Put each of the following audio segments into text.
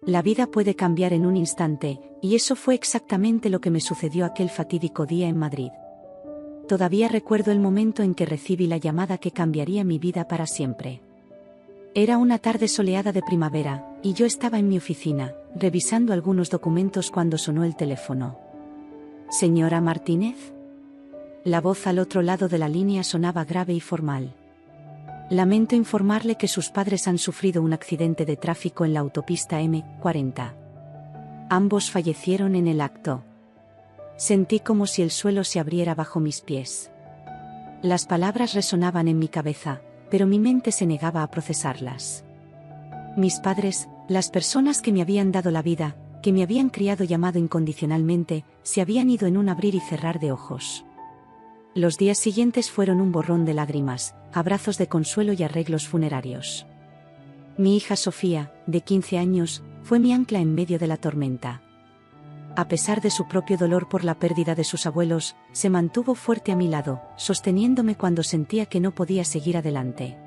La vida puede cambiar en un instante, y eso fue exactamente lo que me sucedió aquel fatídico día en Madrid. Todavía recuerdo el momento en que recibí la llamada que cambiaría mi vida para siempre. Era una tarde soleada de primavera, y yo estaba en mi oficina, revisando algunos documentos cuando sonó el teléfono. ¿Señora Martínez? La voz al otro lado de la línea sonaba grave y formal. Lamento informarle que sus padres han sufrido un accidente de tráfico en la autopista M40. Ambos fallecieron en el acto. Sentí como si el suelo se abriera bajo mis pies. Las palabras resonaban en mi cabeza, pero mi mente se negaba a procesarlas. Mis padres, las personas que me habían dado la vida, que me habían criado y amado incondicionalmente, se habían ido en un abrir y cerrar de ojos. Los días siguientes fueron un borrón de lágrimas, abrazos de consuelo y arreglos funerarios. Mi hija Sofía, de 15 años, fue mi ancla en medio de la tormenta. A pesar de su propio dolor por la pérdida de sus abuelos, se mantuvo fuerte a mi lado, sosteniéndome cuando sentía que no podía seguir adelante.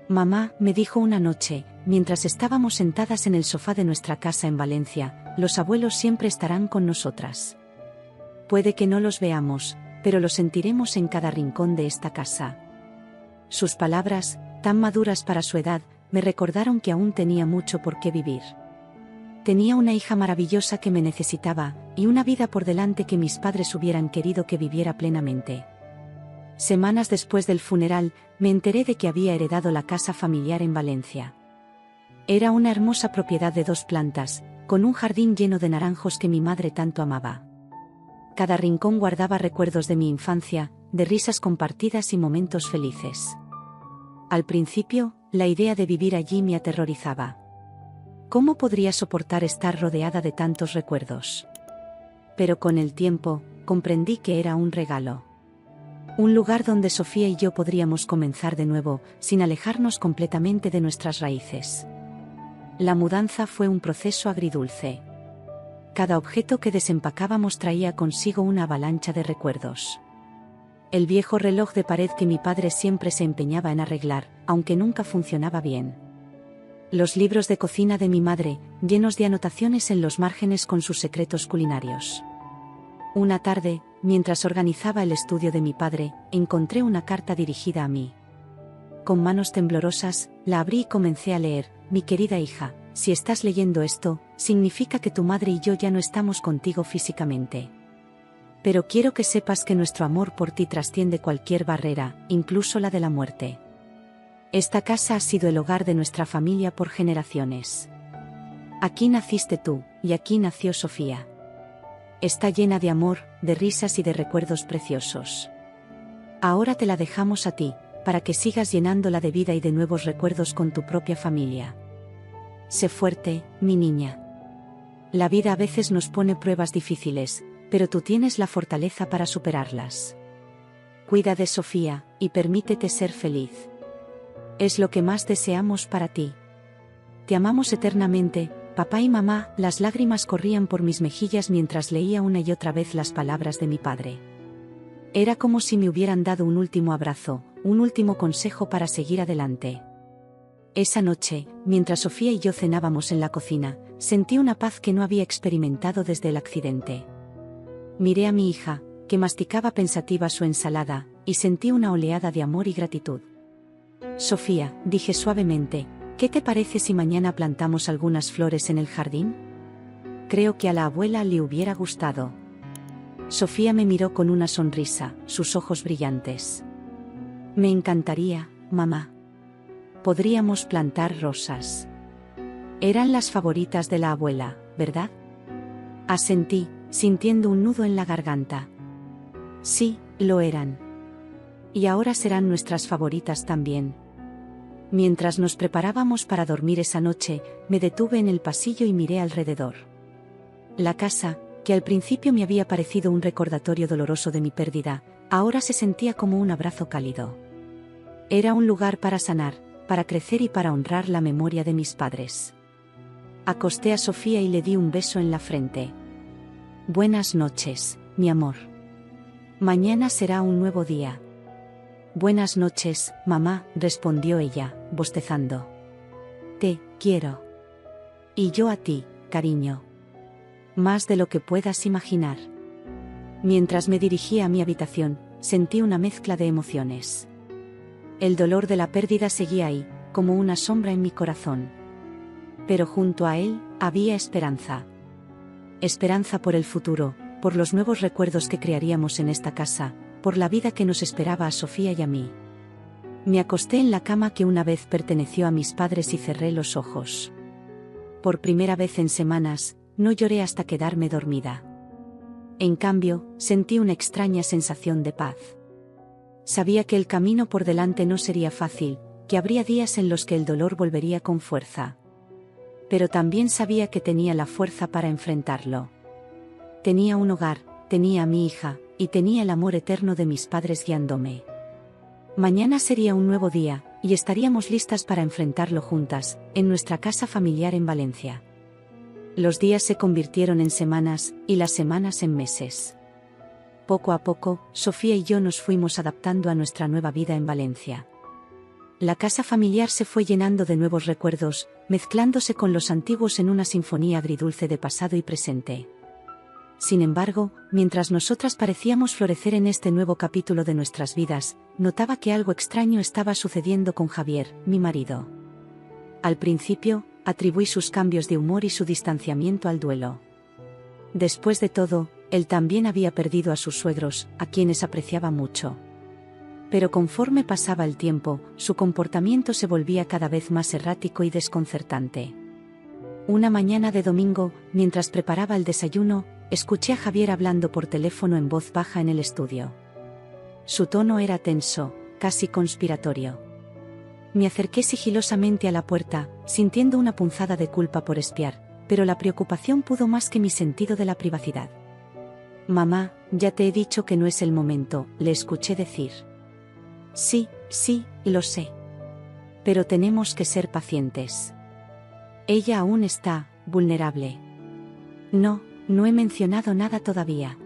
Mamá, me dijo una noche, mientras estábamos sentadas en el sofá de nuestra casa en Valencia, los abuelos siempre estarán con nosotras. Puede que no los veamos, pero los sentiremos en cada rincón de esta casa. Sus palabras, tan maduras para su edad, me recordaron que aún tenía mucho por qué vivir. Tenía una hija maravillosa que me necesitaba, y una vida por delante que mis padres hubieran querido que viviera plenamente. Semanas después del funeral, me enteré de que había heredado la casa familiar en Valencia. Era una hermosa propiedad de 2 plantas, con un jardín lleno de naranjos que mi madre tanto amaba. Cada rincón guardaba recuerdos de mi infancia, de risas compartidas y momentos felices. Al principio, la idea de vivir allí me aterrorizaba. ¿Cómo podría soportar estar rodeada de tantos recuerdos? Pero con el tiempo, comprendí que era un regalo. Un lugar donde Sofía y yo podríamos comenzar de nuevo, sin alejarnos completamente de nuestras raíces. La mudanza fue un proceso agridulce. Cada objeto que desempacábamos traía consigo una avalancha de recuerdos. El viejo reloj de pared que mi padre siempre se empeñaba en arreglar, aunque nunca funcionaba bien. Los libros de cocina de mi madre, llenos de anotaciones en los márgenes con sus secretos culinarios. Una tarde, mientras organizaba el estudio de mi padre, encontré una carta dirigida a mí. Con manos temblorosas, la abrí y comencé a leer: mi querida hija, si estás leyendo esto, significa que tu madre y yo ya no estamos contigo físicamente. Pero quiero que sepas que nuestro amor por ti trasciende cualquier barrera, incluso la de la muerte. Esta casa ha sido el hogar de nuestra familia por generaciones. Aquí naciste tú, y aquí nació Sofía. Está llena de amor, de risas y de recuerdos preciosos. Ahora te la dejamos a ti, para que sigas llenándola de vida y de nuevos recuerdos con tu propia familia. Sé fuerte, mi niña. La vida a veces nos pone pruebas difíciles, pero tú tienes la fortaleza para superarlas. Cuida de Sofía, y permítete ser feliz. Es lo que más deseamos para ti. Te amamos eternamente, papá y mamá. Las lágrimas corrían por mis mejillas mientras leía una y otra vez las palabras de mi padre. Era como si me hubieran dado un último abrazo, un último consejo para seguir adelante. Esa noche, mientras Sofía y yo cenábamos en la cocina, sentí una paz que no había experimentado desde el accidente. Miré a mi hija, que masticaba pensativa su ensalada, y sentí una oleada de amor y gratitud. Sofía, dije suavemente, ¿qué te parece si mañana plantamos algunas flores en el jardín? Creo que a la abuela le hubiera gustado. Sofía me miró con una sonrisa, sus ojos brillantes. Me encantaría, mamá. Podríamos plantar rosas. Eran las favoritas de la abuela, ¿verdad? Asentí, sintiendo un nudo en la garganta. Sí, lo eran. Y ahora serán nuestras favoritas también. Mientras nos preparábamos para dormir esa noche, me detuve en el pasillo y miré alrededor. La casa, que al principio me había parecido un recordatorio doloroso de mi pérdida, ahora se sentía como un abrazo cálido. Era un lugar para sanar, para crecer y para honrar la memoria de mis padres. Acosté a Sofía y le di un beso en la frente. Buenas noches, mi amor. Mañana será un nuevo día. Buenas noches, mamá, respondió ella, bostezando. Te quiero. Y yo a ti, cariño. Más de lo que puedas imaginar. Mientras me dirigía a mi habitación, sentí una mezcla de emociones. El dolor de la pérdida seguía ahí, como una sombra en mi corazón. Pero junto a él, había esperanza. Esperanza por el futuro, por los nuevos recuerdos que crearíamos en esta casa, por la vida que nos esperaba a Sofía y a mí. Me acosté en la cama que una vez perteneció a mis padres y cerré los ojos. Por primera vez en semanas, no lloré hasta quedarme dormida. En cambio, sentí una extraña sensación de paz. Sabía que el camino por delante no sería fácil, que habría días en los que el dolor volvería con fuerza. Pero también sabía que tenía la fuerza para enfrentarlo. Tenía un hogar, tenía a mi hija, y tenía el amor eterno de mis padres guiándome. Mañana sería un nuevo día, y estaríamos listas para enfrentarlo juntas, en nuestra casa familiar en Valencia. Los días se convirtieron en semanas, y las semanas en meses. Poco a poco, Sofía y yo nos fuimos adaptando a nuestra nueva vida en Valencia. La casa familiar se fue llenando de nuevos recuerdos, mezclándose con los antiguos en una sinfonía agridulce de pasado y presente. Sin embargo, mientras nosotras parecíamos florecer en este nuevo capítulo de nuestras vidas, notaba que algo extraño estaba sucediendo con Javier, mi marido. Al principio, atribuí sus cambios de humor y su distanciamiento al duelo. Después de todo, él también había perdido a sus suegros, a quienes apreciaba mucho. Pero conforme pasaba el tiempo, su comportamiento se volvía cada vez más errático y desconcertante. Una mañana de domingo, mientras preparaba el desayuno, escuché a Javier hablando por teléfono en voz baja en el estudio. Su tono era tenso, casi conspiratorio. Me acerqué sigilosamente a la puerta, sintiendo una punzada de culpa por espiar, pero la preocupación pudo más que mi sentido de la privacidad. «Mamá, ya te he dicho que no es el momento», le escuché decir. «Sí, lo sé. Pero tenemos que ser pacientes. Ella aún está vulnerable». «No he mencionado nada todavía.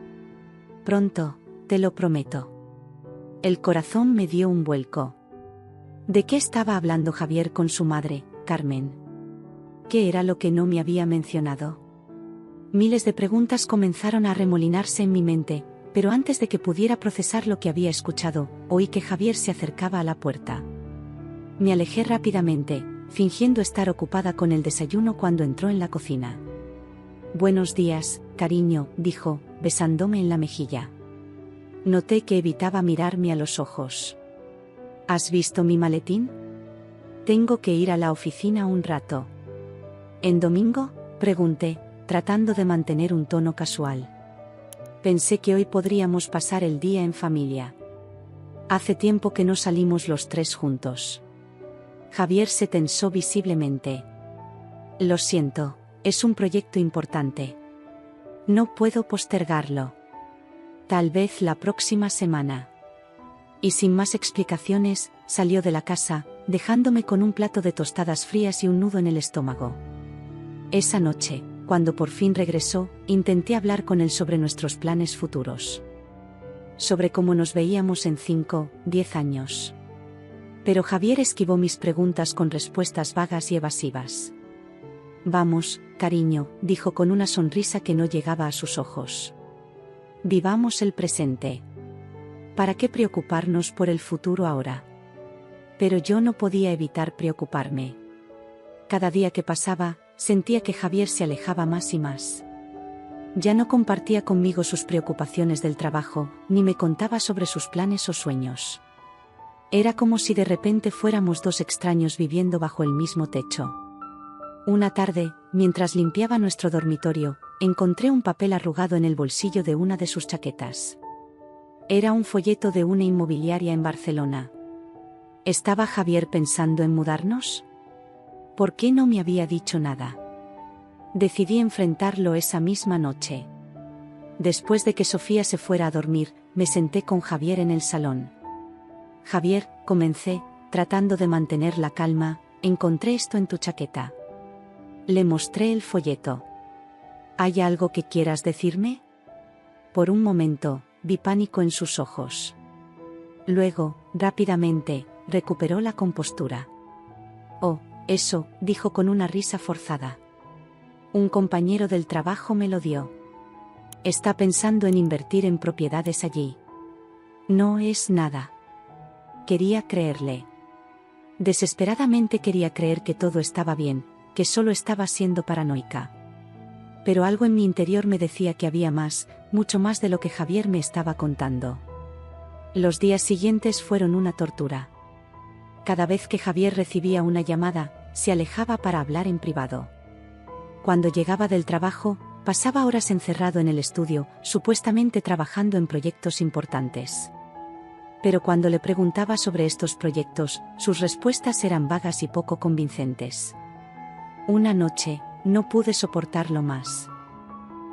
Pronto, te lo prometo». El corazón me dio un vuelco. ¿De qué estaba hablando Javier con su madre, Carmen? ¿Qué era lo que no me había mencionado? Miles de preguntas comenzaron a arremolinarse en mi mente, pero antes de que pudiera procesar lo que había escuchado, oí que Javier se acercaba a la puerta. Me alejé rápidamente, fingiendo estar ocupada con el desayuno cuando entró en la cocina. «Buenos días, cariño», dijo, besándome en la mejilla. Noté que evitaba mirarme a los ojos. «¿Has visto mi maletín? Tengo que ir a la oficina un rato». «¿En domingo?», pregunté, tratando de mantener un tono casual. Pensé que hoy podríamos pasar el día en familia. Hace tiempo que no salimos los tres juntos. Javier se tensó visiblemente. «Lo siento, es un proyecto importante. No puedo postergarlo. Tal vez la próxima semana». Y sin más explicaciones, salió de la casa, dejándome con un plato de tostadas frías y un nudo en el estómago. Esa noche, cuando por fin regresó, intenté hablar con él sobre nuestros planes futuros. Sobre cómo nos veíamos en 5, 10 años. Pero Javier esquivó mis preguntas con respuestas vagas y evasivas. «Vamos, cariño», dijo con una sonrisa que no llegaba a sus ojos. «Vivamos el presente. ¿Para qué preocuparnos por el futuro ahora?». Pero yo no podía evitar preocuparme. Cada día que pasaba, sentía que Javier se alejaba más y más. Ya no compartía conmigo sus preocupaciones del trabajo, ni me contaba sobre sus planes o sueños. Era como si de repente fuéramos dos extraños viviendo bajo el mismo techo. Una tarde, mientras limpiaba nuestro dormitorio, encontré un papel arrugado en el bolsillo de una de sus chaquetas. Era un folleto de una inmobiliaria en Barcelona. ¿Estaba Javier pensando en mudarnos? ¿Por qué no me había dicho nada? Decidí enfrentarlo esa misma noche. Después de que Sofía se fuera a dormir, me senté con Javier en el salón. «Javier», comencé, tratando de mantener la calma, «encontré esto en tu chaqueta». Le mostré el folleto. «¿Hay algo que quieras decirme?». Por un momento, vi pánico en sus ojos. Luego, rápidamente, recuperó la compostura. «Oh, eso», dijo con una risa forzada. Un compañero del trabajo me lo dio. Está pensando en invertir en propiedades allí. No es nada. Quería creerle. Desesperadamente quería creer que todo estaba bien, que solo estaba siendo paranoica. Pero algo en mi interior me decía que había más, mucho más de lo que Javier me estaba contando. Los días siguientes fueron una tortura. Cada vez que Javier recibía una llamada, se alejaba para hablar en privado. Cuando llegaba del trabajo, pasaba horas encerrado en el estudio, supuestamente trabajando en proyectos importantes. Pero cuando le preguntaba sobre estos proyectos, sus respuestas eran vagas y poco convincentes. Una noche, no pude soportarlo más.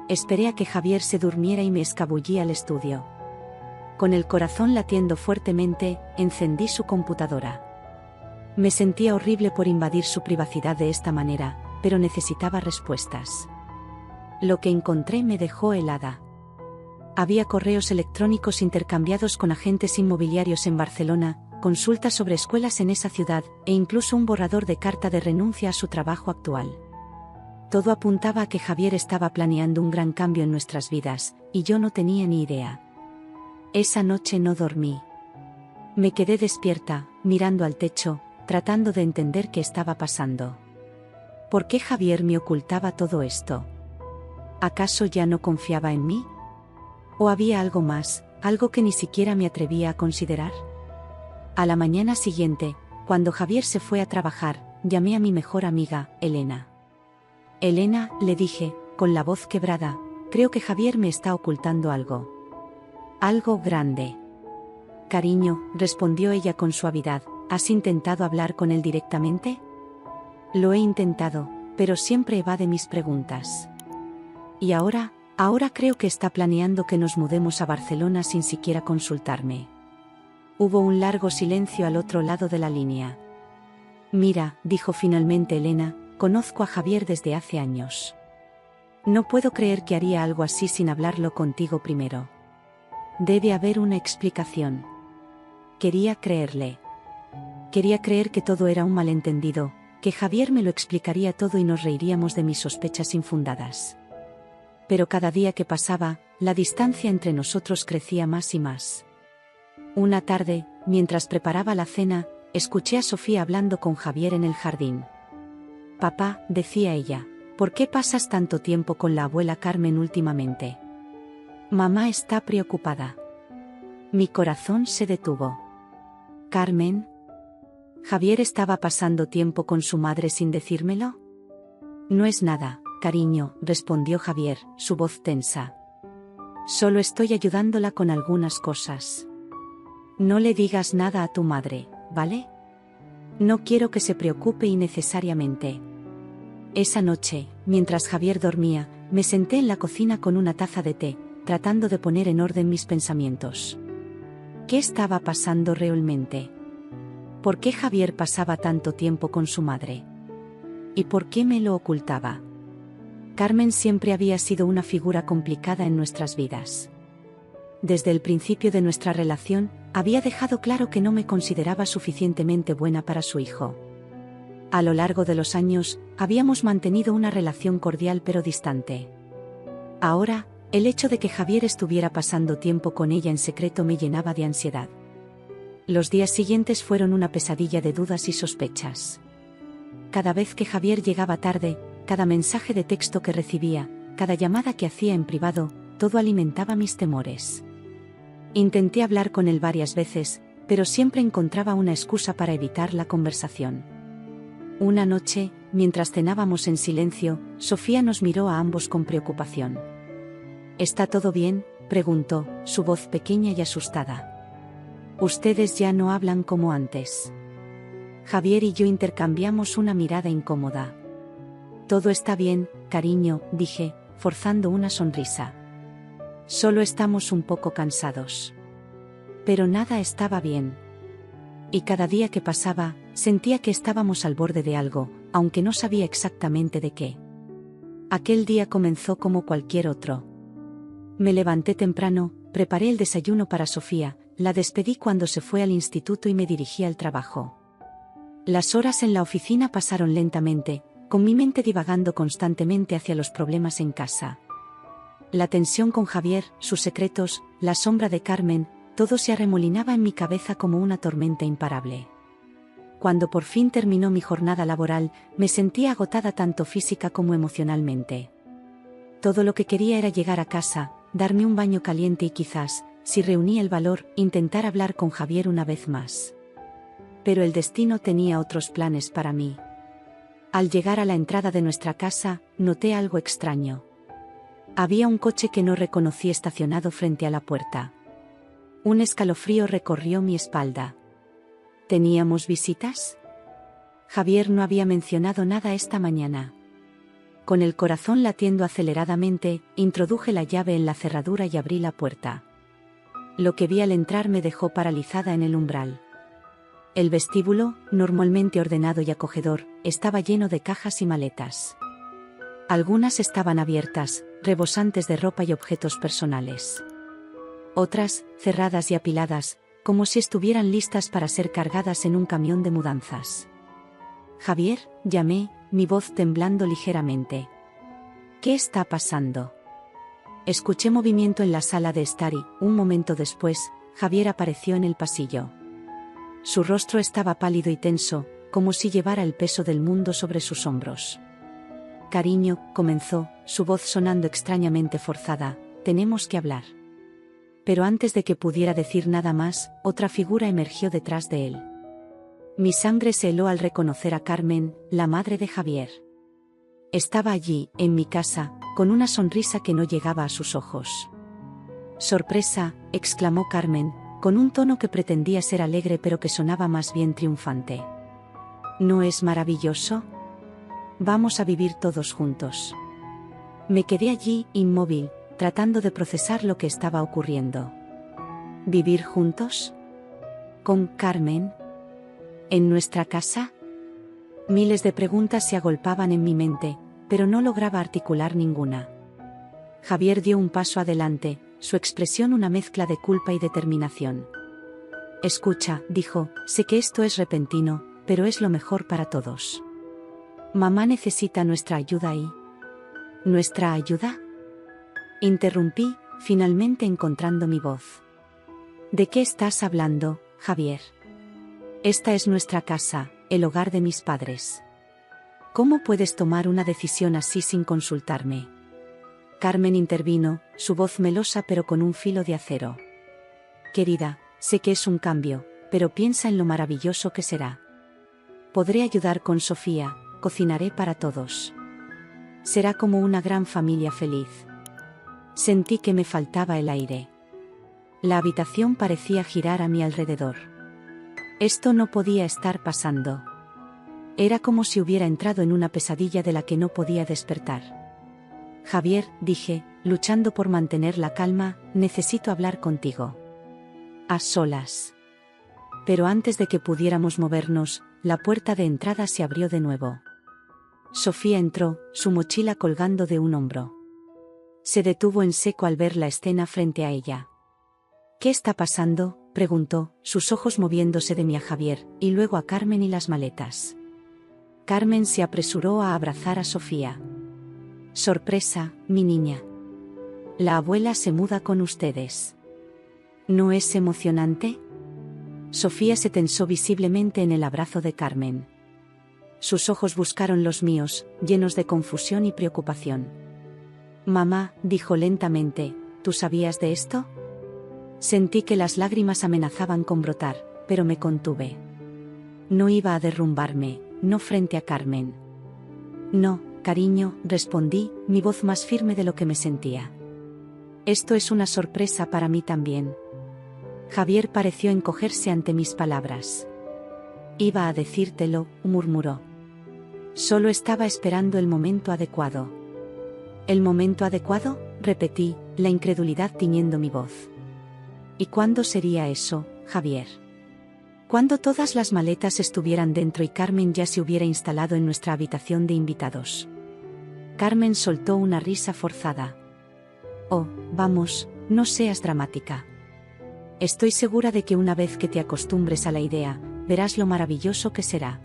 Esperé a que Javier se durmiera y me escabullí al estudio. Con el corazón latiendo fuertemente, encendí su computadora. Me sentía horrible por invadir su privacidad de esta manera, pero necesitaba respuestas. Lo que encontré me dejó helada. Había correos electrónicos intercambiados con agentes inmobiliarios en Barcelona, consultas sobre escuelas en esa ciudad, e incluso un borrador de carta de renuncia a su trabajo actual. Todo apuntaba a que Javier estaba planeando un gran cambio en nuestras vidas, y yo no tenía ni idea. Esa noche no dormí. Me quedé despierta, mirando al techo, tratando de entender qué estaba pasando. ¿Por qué Javier me ocultaba todo esto? ¿Acaso ya no confiaba en mí? ¿O había algo más, algo que ni siquiera me atrevía a considerar? A la mañana siguiente, cuando Javier se fue a trabajar, llamé a mi mejor amiga, Elena. Elena, le dije, con la voz quebrada, creo que Javier me está ocultando algo. Algo grande. Cariño, respondió ella con suavidad, ¿has intentado hablar con él directamente? Lo he intentado, pero siempre evade mis preguntas. Y ahora creo que está planeando que nos mudemos a Barcelona sin siquiera consultarme. Hubo un largo silencio al otro lado de la línea. Mira, dijo finalmente Elena, conozco a Javier desde hace años. No puedo creer que haría algo así sin hablarlo contigo primero. Debe haber una explicación. Quería creerle. Quería creer que todo era un malentendido, que Javier me lo explicaría todo y nos reiríamos de mis sospechas infundadas. Pero cada día que pasaba, la distancia entre nosotros crecía más y más. Una tarde, mientras preparaba la cena, escuché a Sofía hablando con Javier en el jardín. Papá, decía ella, ¿por qué pasas tanto tiempo con la abuela Carmen últimamente? Mamá está preocupada. Mi corazón se detuvo. ¿Carmen? ¿Javier estaba pasando tiempo con su madre sin decírmelo? No es nada, cariño, respondió Javier, su voz tensa. Solo estoy ayudándola con algunas cosas. No le digas nada a tu madre, ¿vale? No quiero que se preocupe innecesariamente. Esa noche, mientras Javier dormía, me senté en la cocina con una taza de té, tratando de poner en orden mis pensamientos. ¿Qué estaba pasando realmente? ¿Por qué Javier pasaba tanto tiempo con su madre? ¿Y por qué me lo ocultaba? Carmen siempre había sido una figura complicada en nuestras vidas. Desde el principio de nuestra relación, había dejado claro que no me consideraba suficientemente buena para su hijo. A lo largo de los años, habíamos mantenido una relación cordial pero distante. Ahora, el hecho de que Javier estuviera pasando tiempo con ella en secreto me llenaba de ansiedad. Los días siguientes fueron una pesadilla de dudas y sospechas. Cada vez que Javier llegaba tarde, cada mensaje de texto que recibía, cada llamada que hacía en privado, todo alimentaba mis temores. Intenté hablar con él varias veces, pero siempre encontraba una excusa para evitar la conversación. Una noche, mientras cenábamos en silencio, Sofía nos miró a ambos con preocupación. ¿Está todo bien?, preguntó, su voz pequeña y asustada. Ustedes ya no hablan como antes. Javier y yo intercambiamos una mirada incómoda. Todo está bien, cariño, dije, forzando una sonrisa. Solo estamos un poco cansados. Pero nada estaba bien. Y cada día que pasaba, sentía que estábamos al borde de algo, aunque no sabía exactamente de qué. Aquel día comenzó como cualquier otro. Me levanté temprano, preparé el desayuno para Sofía, la despedí cuando se fue al instituto y me dirigí al trabajo. Las horas en la oficina pasaron lentamente, con mi mente divagando constantemente hacia los problemas en casa. La tensión con Javier, sus secretos, la sombra de Carmen, todo se arremolinaba en mi cabeza como una tormenta imparable. Cuando por fin terminó mi jornada laboral, me sentía agotada tanto física como emocionalmente. Todo lo que quería era llegar a casa, darme un baño caliente y quizás, si reunía el valor, intentar hablar con Javier una vez más. Pero el destino tenía otros planes para mí. Al llegar a la entrada de nuestra casa, noté algo extraño. Había un coche que no reconocí estacionado frente a la puerta. Un escalofrío recorrió mi espalda. ¿Teníamos visitas? Javier no había mencionado nada esta mañana. Con el corazón latiendo aceleradamente, introduje la llave en la cerradura y abrí la puerta. Lo que vi al entrar me dejó paralizada en el umbral. El vestíbulo, normalmente ordenado y acogedor, estaba lleno de cajas y maletas. Algunas estaban abiertas, rebosantes de ropa y objetos personales. Otras, cerradas y apiladas, como si estuvieran listas para ser cargadas en un camión de mudanzas. «Javier», llamé, mi voz temblando ligeramente. «¿Qué está pasando?» Escuché movimiento en la sala de estar y, un momento después, Javier apareció en el pasillo. Su rostro estaba pálido y tenso, como si llevara el peso del mundo sobre sus hombros. «Cariño», comenzó, su voz sonando extrañamente forzada, «tenemos que hablar». Pero antes de que pudiera decir nada más, otra figura emergió detrás de él. Mi sangre se heló al reconocer a Carmen, la madre de Javier. Estaba allí, en mi casa, con una sonrisa que no llegaba a sus ojos. «Sorpresa», exclamó Carmen, con un tono que pretendía ser alegre pero que sonaba más bien triunfante. «¿No es maravilloso? Vamos a vivir todos juntos». Me quedé allí, inmóvil, tratando de procesar lo que estaba ocurriendo. ¿Vivir juntos? ¿Con Carmen? ¿En nuestra casa? Miles de preguntas se agolpaban en mi mente, pero no lograba articular ninguna. Javier dio un paso adelante, su expresión una mezcla de culpa y determinación. «Escucha», dijo, «sé que esto es repentino, pero es lo mejor para todos. Mamá necesita nuestra ayuda y...» ¿Nuestra ayuda? Interrumpí, finalmente encontrando mi voz. ¿De qué estás hablando, Javier? Esta es nuestra casa, el hogar de mis padres. ¿Cómo puedes tomar una decisión así sin consultarme? Carmen intervino, su voz melosa pero con un filo de acero. Querida, sé que es un cambio, pero piensa en lo maravilloso que será. Podré ayudar con Sofía, cocinaré para todos. Será como una gran familia feliz. Sentí que me faltaba el aire. La habitación parecía girar a mi alrededor. Esto no podía estar pasando. Era como si hubiera entrado en una pesadilla de la que no podía despertar. «Javier», dije, luchando por mantener la calma, «necesito hablar contigo. A solas». Pero antes de que pudiéramos movernos, la puerta de entrada se abrió de nuevo. Sofía entró, su mochila colgando de un hombro. Se detuvo en seco al ver la escena frente a ella. «¿Qué está pasando?», preguntó, sus ojos moviéndose de mí a Javier, y luego a Carmen y las maletas. Carmen se apresuró a abrazar a Sofía. «Sorpresa, mi niña. La abuela se muda con ustedes. ¿No es emocionante?». Sofía se tensó visiblemente en el abrazo de Carmen. Sus ojos buscaron los míos, llenos de confusión y preocupación. «Mamá», dijo lentamente, «¿tú sabías de esto?». Sentí que las lágrimas amenazaban con brotar, pero me contuve. No iba a derrumbarme, no frente a Carmen. «No, cariño», respondí, mi voz más firme de lo que me sentía. «Esto es una sorpresa para mí también». Javier pareció encogerse ante mis palabras. «Iba a decírtelo», murmuró. «Solo estaba esperando el momento adecuado». «¿El momento adecuado?», repetí, la incredulidad tiñendo mi voz. «¿Y cuándo sería eso, Javier?». «Cuando todas las maletas estuvieran dentro y Carmen ya se hubiera instalado en nuestra habitación de invitados». Carmen soltó una risa forzada. «Oh, vamos, no seas dramática. Estoy segura de que una vez que te acostumbres a la idea, verás lo maravilloso que será».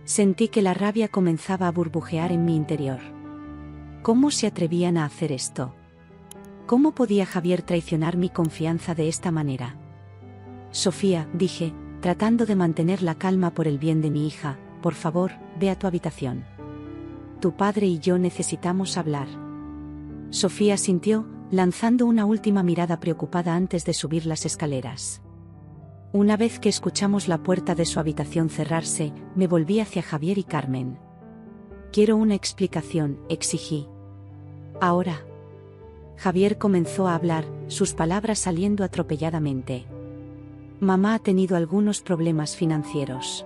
Sentí que la rabia comenzaba a burbujear en mi interior. ¿Cómo se atrevían a hacer esto? ¿Cómo podía Javier traicionar mi confianza de esta manera? Sofía, dije, tratando de mantener la calma por el bien de mi hija, por favor, ve a tu habitación. Tu padre y yo necesitamos hablar. Sofía asintió, lanzando una última mirada preocupada antes de subir las escaleras. Una vez que escuchamos la puerta de su habitación cerrarse, me volví hacia Javier y Carmen. Quiero una explicación, exigí. Ahora. Javier comenzó a hablar, sus palabras saliendo atropelladamente. Mamá ha tenido algunos problemas financieros.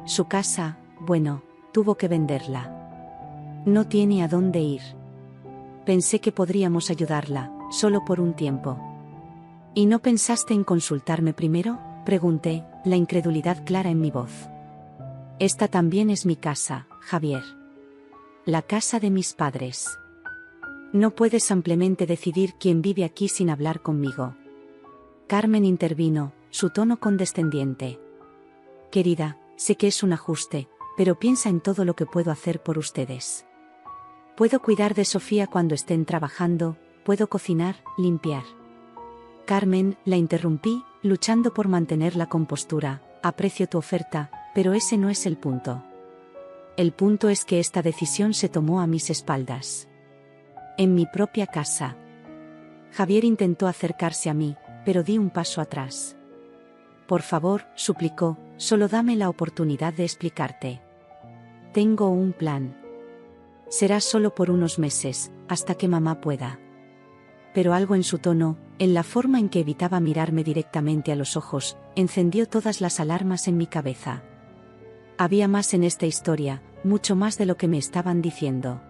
Su casa, bueno, tuvo que venderla. No tiene a dónde ir. Pensé que podríamos ayudarla, solo por un tiempo. ¿Y no pensaste en consultarme primero?, pregunté, la incredulidad clara en mi voz. Esta también es mi casa, Javier. La casa de mis padres. No puedes ampliamente decidir quién vive aquí sin hablar conmigo. Carmen intervino, su tono condescendiente. Querida, sé que es un ajuste, pero piensa en todo lo que puedo hacer por ustedes. Puedo cuidar de Sofía cuando estén trabajando, puedo cocinar, limpiar. Carmen, la interrumpí, luchando por mantener la compostura. Aprecio tu oferta, pero ese no es el punto. El punto es que esta decisión se tomó a mis espaldas. En mi propia casa. Javier intentó acercarse a mí, pero di un paso atrás. Por favor, suplicó, solo dame la oportunidad de explicarte. Tengo un plan. Será solo por unos meses, hasta que mamá pueda. Pero algo en su tono, en la forma en que evitaba mirarme directamente a los ojos, encendió todas las alarmas en mi cabeza. Había más en esta historia, mucho más de lo que me estaban diciendo.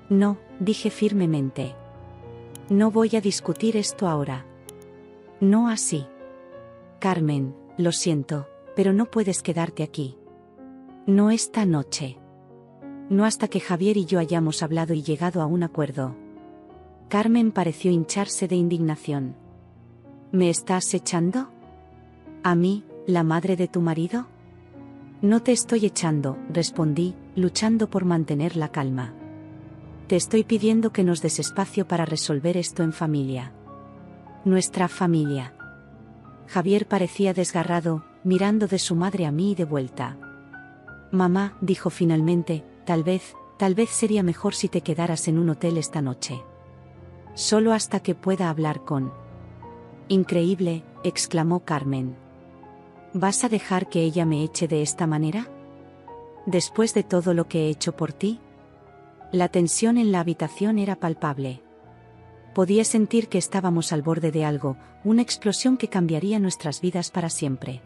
No, dije firmemente. No voy a discutir esto ahora. No así. Carmen, lo siento, pero no puedes quedarte aquí. No esta noche. No hasta que Javier y yo hayamos hablado y llegado a un acuerdo. Carmen pareció hincharse de indignación. ¿Me estás echando? ¿A mí, la madre de tu marido? No te estoy echando, respondí, luchando por mantener la calma. Te estoy pidiendo que nos des espacio para resolver esto en familia. Nuestra familia. Javier parecía desgarrado, mirando de su madre a mí y de vuelta. Mamá, dijo finalmente, tal vez sería mejor si te quedaras en un hotel esta noche. Solo hasta que pueda hablar con... Increíble, exclamó Carmen. ¿Vas a dejar que ella me eche de esta manera? ¿Después de todo lo que he hecho por ti? La tensión en la habitación era palpable. Podía sentir que estábamos al borde de algo, una explosión que cambiaría nuestras vidas para siempre.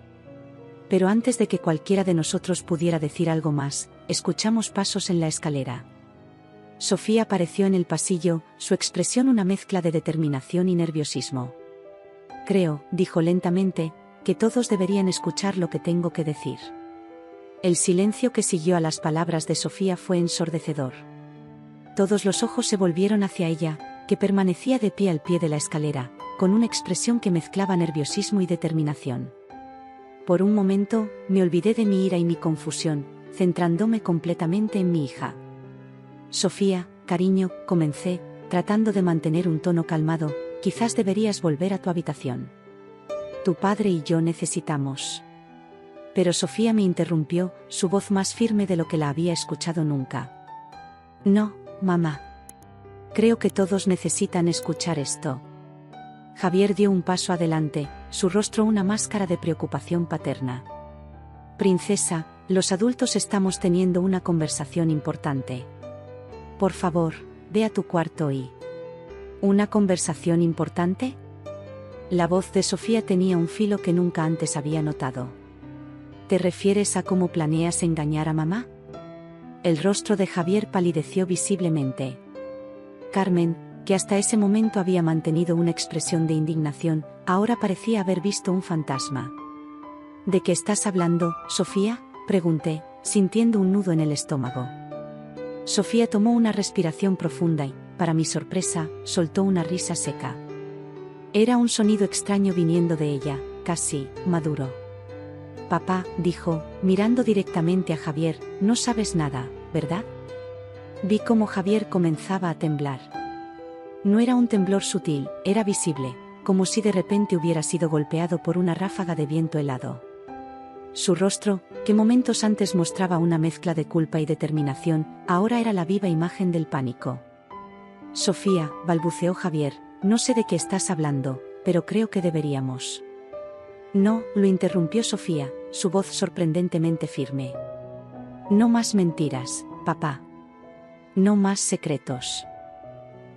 Pero antes de que cualquiera de nosotros pudiera decir algo más, escuchamos pasos en la escalera. Sofía apareció en el pasillo, su expresión una mezcla de determinación y nerviosismo. Creo, dijo lentamente, que todos deberían escuchar lo que tengo que decir. El silencio que siguió a las palabras de Sofía fue ensordecedor. Todos los ojos se volvieron hacia ella, que permanecía de pie al pie de la escalera, con una expresión que mezclaba nerviosismo y determinación. Por un momento, me olvidé de mi ira y mi confusión, centrándome completamente en mi hija. Sofía, cariño, comencé, tratando de mantener un tono calmado, quizás deberías volver a tu habitación. Tu padre y yo necesitamos. Pero Sofía me interrumpió, su voz más firme de lo que la había escuchado nunca. No, mamá. Creo que todos necesitan escuchar esto. Javier dio un paso adelante, su rostro una máscara de preocupación paterna. Princesa, los adultos estamos teniendo una conversación importante. Por favor, ve a tu cuarto y... ¿Una conversación importante? La voz de Sofía tenía un filo que nunca antes había notado. ¿Te refieres a cómo planeas engañar a mamá? El rostro de Javier palideció visiblemente. Carmen, que hasta ese momento había mantenido una expresión de indignación, ahora parecía haber visto un fantasma. ¿De qué estás hablando, Sofía?, pregunté, sintiendo un nudo en el estómago. Sofía tomó una respiración profunda y, para mi sorpresa, soltó una risa seca. Era un sonido extraño viniendo de ella, casi maduro. Papá, dijo, mirando directamente a Javier, no sabes nada, ¿verdad? Vi cómo Javier comenzaba a temblar. No era un temblor sutil, era visible, como si de repente hubiera sido golpeado por una ráfaga de viento helado. Su rostro, que momentos antes mostraba una mezcla de culpa y determinación, ahora era la viva imagen del pánico. Sofía, balbuceó Javier, no sé de qué estás hablando, pero creo que deberíamos. No, lo interrumpió Sofía, su voz sorprendentemente firme. No más mentiras, papá. No más secretos.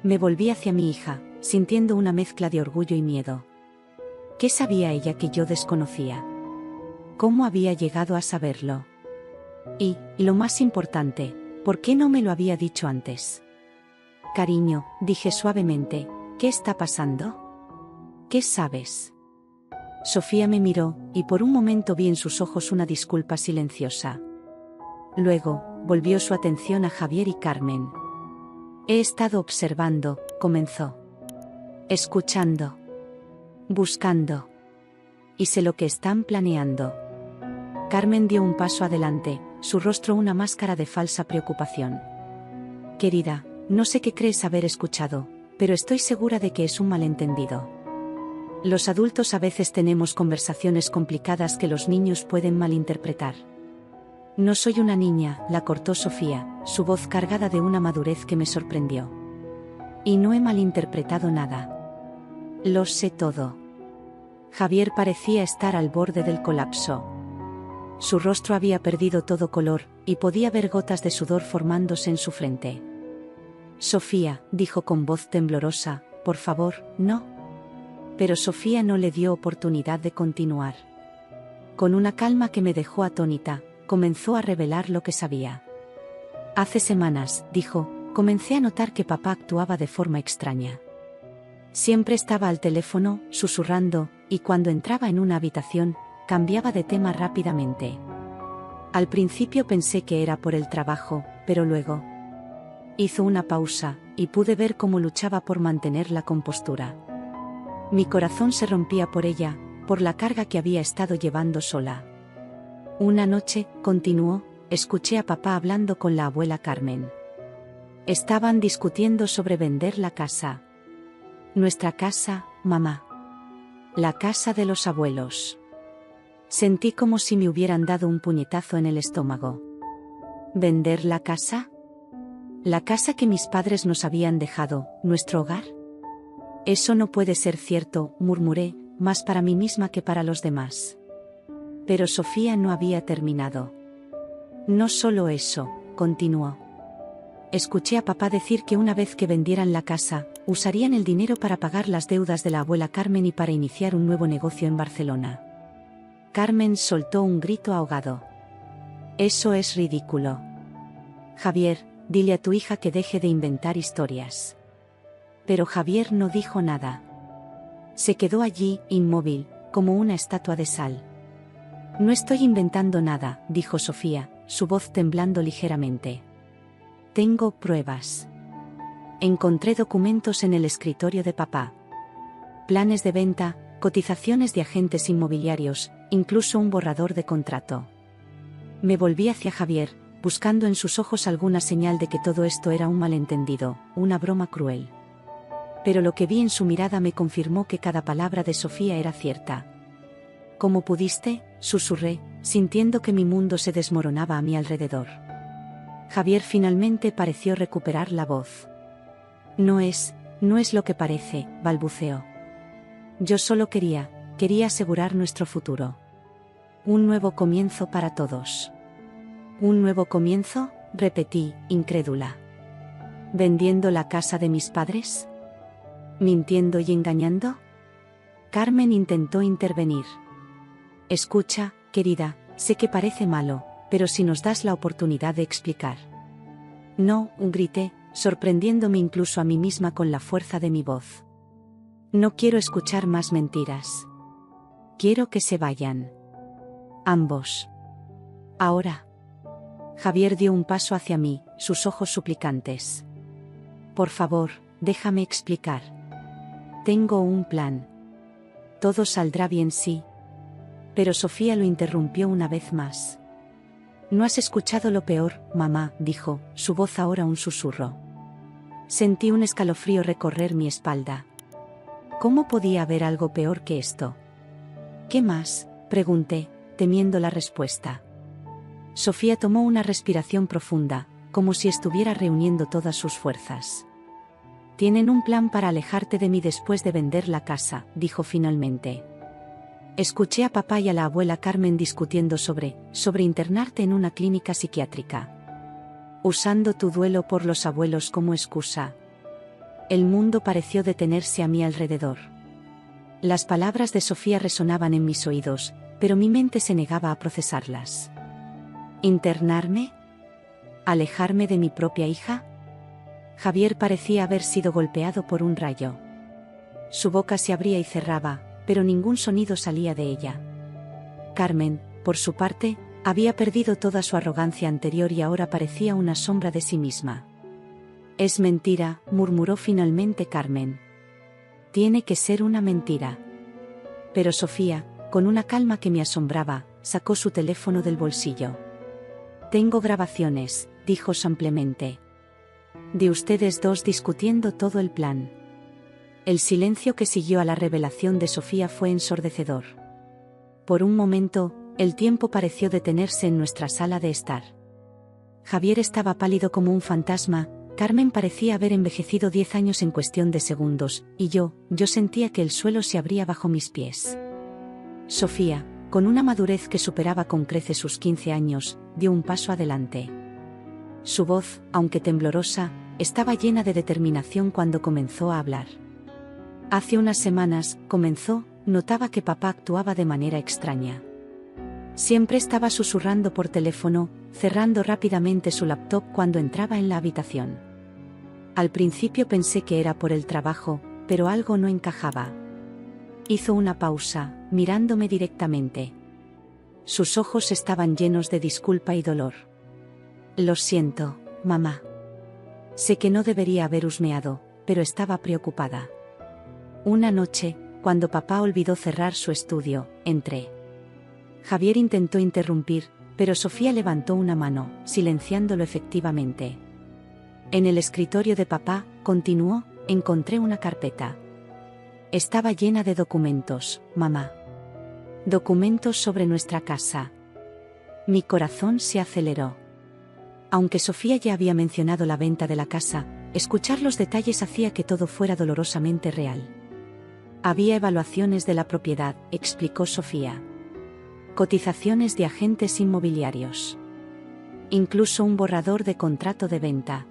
Me volví hacia mi hija, sintiendo una mezcla de orgullo y miedo. ¿Qué sabía ella que yo desconocía? ¿Cómo había llegado a saberlo? Y, lo más importante, ¿por qué no me lo había dicho antes? Cariño, dije suavemente, ¿qué está pasando? ¿Qué sabes? Sofía me miró, y por un momento vi en sus ojos una disculpa silenciosa. Luego, volvió su atención a Javier y Carmen. He estado observando, comenzó. Escuchando. Buscando. Y sé lo que están planeando. Carmen dio un paso adelante, su rostro una máscara de falsa preocupación. Querida, no sé qué crees haber escuchado, pero estoy segura de que es un malentendido. Los adultos a veces tenemos conversaciones complicadas que los niños pueden malinterpretar. No soy una niña, la cortó Sofía, su voz cargada de una madurez que me sorprendió. Y no he malinterpretado nada. Lo sé todo. Javier parecía estar al borde del colapso. Su rostro había perdido todo color, y podía ver gotas de sudor formándose en su frente. Sofía, dijo con voz temblorosa, por favor, no. Pero Sofía no le dio oportunidad de continuar. Con una calma que me dejó atónita, comenzó a revelar lo que sabía. Hace semanas, dijo, comencé a notar que papá actuaba de forma extraña. Siempre estaba al teléfono, susurrando, y cuando entraba en una habitación, cambiaba de tema rápidamente. Al principio pensé que era por el trabajo, pero luego hizo una pausa, y pude ver cómo luchaba por mantener la compostura. Mi corazón se rompía por ella, por la carga que había estado llevando sola. Una noche, continuó, escuché a papá hablando con la abuela Carmen. Estaban discutiendo sobre vender la casa. Nuestra casa, mamá. La casa de los abuelos. Sentí como si me hubieran dado un puñetazo en el estómago. ¿Vender la casa? ¿La casa que mis padres nos habían dejado, nuestro hogar? Eso no puede ser cierto, murmuré, más para mí misma que para los demás. Pero Sofía no había terminado. No solo eso, continuó. Escuché a papá decir que una vez que vendieran la casa, usarían el dinero para pagar las deudas de la abuela Carmen y para iniciar un nuevo negocio en Barcelona. Carmen soltó un grito ahogado. Eso es ridículo. Javier, dile a tu hija que deje de inventar historias. Pero Javier no dijo nada. Se quedó allí, inmóvil, como una estatua de sal. No estoy inventando nada, dijo Sofía, su voz temblando ligeramente. Tengo pruebas. Encontré documentos en el escritorio de papá. Planes de venta, cotizaciones de agentes inmobiliarios, incluso un borrador de contrato. Me volví hacia Javier, buscando en sus ojos alguna señal de que todo esto era un malentendido, una broma cruel. Pero lo que vi en su mirada me confirmó que cada palabra de Sofía era cierta. ¿Cómo pudiste?, susurré, sintiendo que mi mundo se desmoronaba a mi alrededor. Javier finalmente pareció recuperar la voz. No es lo que parece, balbuceó. Yo solo quería asegurar nuestro futuro. Un nuevo comienzo para todos. ¿Un nuevo comienzo?, repetí, incrédula. ¿Vendiendo la casa de mis padres? ¿Mintiendo y engañando? Carmen intentó intervenir. Escucha, querida, sé que parece malo, pero si nos das la oportunidad de explicar. No, grité, sorprendiéndome incluso a mí misma con la fuerza de mi voz. No quiero escuchar más mentiras. Quiero que se vayan. Ambos. Ahora. Javier dio un paso hacia mí, sus ojos suplicantes. Por favor, déjame explicar. Tengo un plan. Todo saldrá bien si Pero Sofía lo interrumpió una vez más. «No has escuchado lo peor, mamá», dijo, su voz ahora un susurro. Sentí un escalofrío recorrer mi espalda. ¿Cómo podía haber algo peor que esto? «¿Qué más?», pregunté, temiendo la respuesta. Sofía tomó una respiración profunda, como si estuviera reuniendo todas sus fuerzas. «Tienen un plan para alejarte de mí después de vender la casa», dijo finalmente. Escuché a papá y a la abuela Carmen discutiendo sobre internarte en una clínica psiquiátrica. Usando tu duelo por los abuelos como excusa. El mundo pareció detenerse a mi alrededor. Las palabras de Sofía resonaban en mis oídos, pero mi mente se negaba a procesarlas. ¿Internarme? ¿Alejarme de mi propia hija? Javier parecía haber sido golpeado por un rayo. Su boca se abría y cerraba, pero ningún sonido salía de ella. Carmen, por su parte, había perdido toda su arrogancia anterior y ahora parecía una sombra de sí misma. «Es mentira», murmuró finalmente Carmen. «Tiene que ser una mentira». Pero Sofía, con una calma que me asombraba, sacó su teléfono del bolsillo. «Tengo grabaciones», dijo simplemente. «De ustedes dos discutiendo todo el plan». El silencio que siguió a la revelación de Sofía fue ensordecedor. Por un momento, el tiempo pareció detenerse en nuestra sala de estar. Javier estaba pálido como un fantasma, Carmen parecía haber envejecido 10 años en cuestión de segundos, y yo sentía que el suelo se abría bajo mis pies. Sofía, con una madurez que superaba con creces sus 15 años, dio un paso adelante. Su voz, aunque temblorosa, estaba llena de determinación cuando comenzó a hablar. «Hace unas semanas», comenzó, notaba que papá actuaba de manera extraña. Siempre estaba susurrando por teléfono, cerrando rápidamente su laptop cuando entraba en la habitación. Al principio pensé que era por el trabajo, pero algo no encajaba. Hizo una pausa, mirándome directamente. Sus ojos estaban llenos de disculpa y dolor. «Lo siento, mamá. Sé que no debería haber husmeado, pero estaba preocupada». Una noche, cuando papá olvidó cerrar su estudio, entré. Javier intentó interrumpir, pero Sofía levantó una mano, silenciándolo efectivamente. En el escritorio de papá, continuó, encontré una carpeta. Estaba llena de documentos, mamá. Documentos sobre nuestra casa. Mi corazón se aceleró. Aunque Sofía ya había mencionado la venta de la casa, escuchar los detalles hacía que todo fuera dolorosamente real. Había evaluaciones de la propiedad, explicó Sofía. Cotizaciones de agentes inmobiliarios. Incluso un borrador de contrato de venta.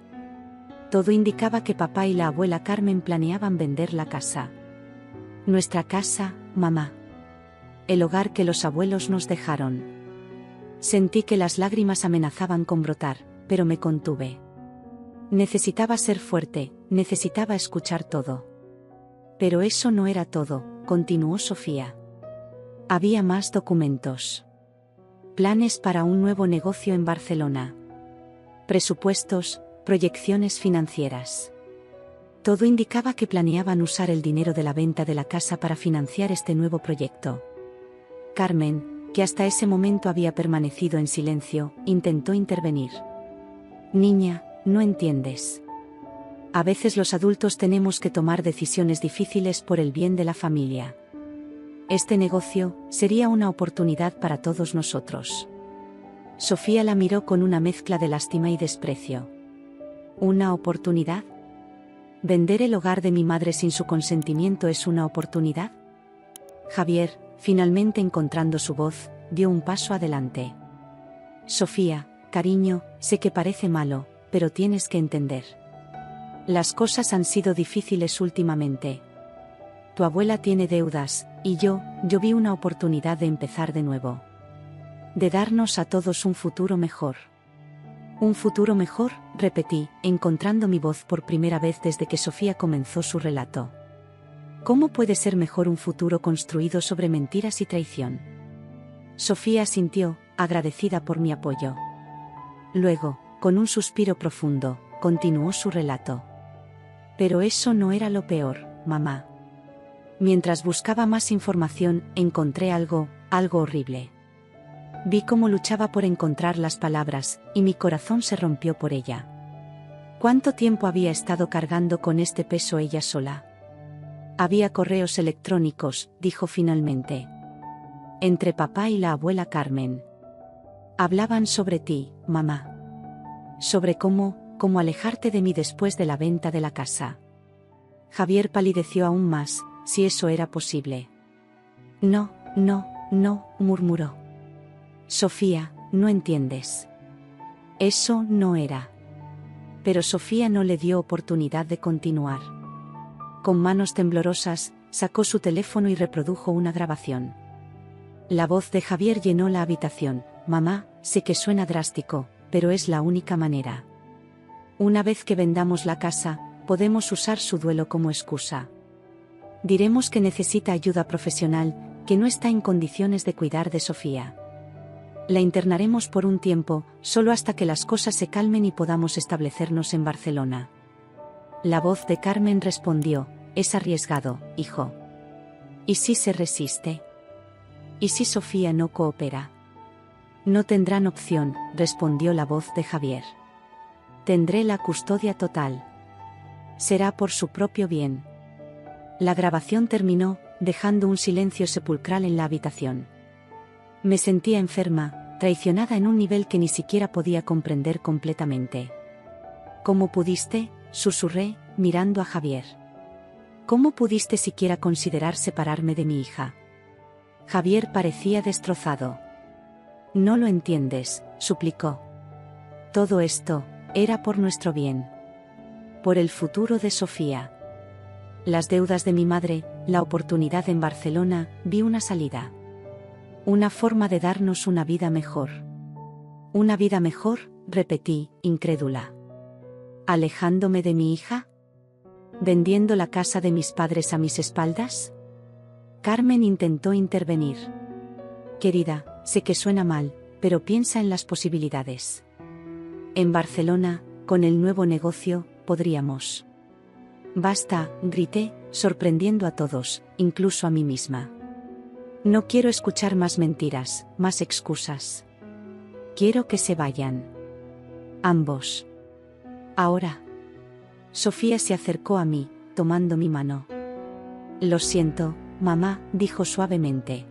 Todo indicaba que papá y la abuela Carmen planeaban vender la casa. Nuestra casa, mamá. El hogar que los abuelos nos dejaron. Sentí que las lágrimas amenazaban con brotar, pero me contuve. Necesitaba ser fuerte, necesitaba escuchar todo. Pero eso no era todo, continuó Sofía. Había más documentos. Planes para un nuevo negocio en Barcelona. Presupuestos, proyecciones financieras. Todo indicaba que planeaban usar el dinero de la venta de la casa para financiar este nuevo proyecto. Carmen, que hasta ese momento había permanecido en silencio, intentó intervenir. «Niña, no entiendes. A veces los adultos tenemos que tomar decisiones difíciles por el bien de la familia. Este negocio sería una oportunidad para todos nosotros». Sofía la miró con una mezcla de lástima y desprecio. ¿Una oportunidad? ¿Vender el hogar de mi madre sin su consentimiento es una oportunidad? Javier, finalmente encontrando su voz, dio un paso adelante. «Sofía, cariño, sé que parece malo, pero tienes que entender. Las cosas han sido difíciles últimamente. Tu abuela tiene deudas, y yo vi una oportunidad de empezar de nuevo. De darnos a todos un futuro mejor». «¿Un futuro mejor?», repetí, encontrando mi voz por primera vez desde que Sofía comenzó su relato. «¿Cómo puede ser mejor un futuro construido sobre mentiras y traición?». Sofía asintió, agradecida por mi apoyo. Luego, con un suspiro profundo, continuó su relato. «Pero eso no era lo peor, mamá. Mientras buscaba más información, encontré algo algo horrible. Vi cómo luchaba por encontrar las palabras, y mi corazón se rompió por ella. ¿Cuánto tiempo había estado cargando con este peso ella sola? Había correos electrónicos, dijo finalmente. Entre papá y la abuela Carmen. Hablaban sobre ti, mamá. Sobre cómo alejarte de mí después de la venta de la casa. Javier palideció aún más, si eso era posible. No, murmuró. Sofía, no entiendes. Eso no era. Pero Sofía no le dio oportunidad de continuar. Con manos temblorosas, sacó su teléfono y reprodujo una grabación. La voz de Javier llenó la habitación. Mamá, sé que suena drástico, pero es la única manera. Una vez que vendamos la casa, podemos usar su duelo como excusa. Diremos que necesita ayuda profesional, que no está en condiciones de cuidar de Sofía. La internaremos por un tiempo, solo hasta que las cosas se calmen y podamos establecernos en Barcelona. La voz de Carmen respondió, es arriesgado, hijo. ¿Y si se resiste? ¿Y si Sofía no coopera? No tendrán opción, respondió la voz de Javier. Tendré la custodia total. Será por su propio bien. La grabación terminó, dejando un silencio sepulcral en la habitación. Me sentía enferma, traicionada en un nivel que ni siquiera podía comprender completamente. ¿Cómo pudiste?, susurré, mirando a Javier. ¿Cómo pudiste siquiera considerar separarme de mi hija? Javier parecía destrozado. No lo entiendes, suplicó. Todo esto era por nuestro bien. Por el futuro de Sofía. Las deudas de mi madre, la oportunidad en Barcelona, vi una salida. Una forma de darnos una vida mejor. ¿Una vida mejor?, repetí, incrédula. ¿Alejándome de mi hija? ¿Vendiendo la casa de mis padres a mis espaldas? Carmen intentó intervenir. Querida, sé que suena mal, pero piensa en las posibilidades. En Barcelona, con el nuevo negocio, podríamos. Basta, grité, sorprendiendo a todos, incluso a mí misma. No quiero escuchar más mentiras, más excusas. Quiero que se vayan. Ambos. Ahora. Sofía se acercó a mí, tomando mi mano. Lo siento, mamá, dijo suavemente.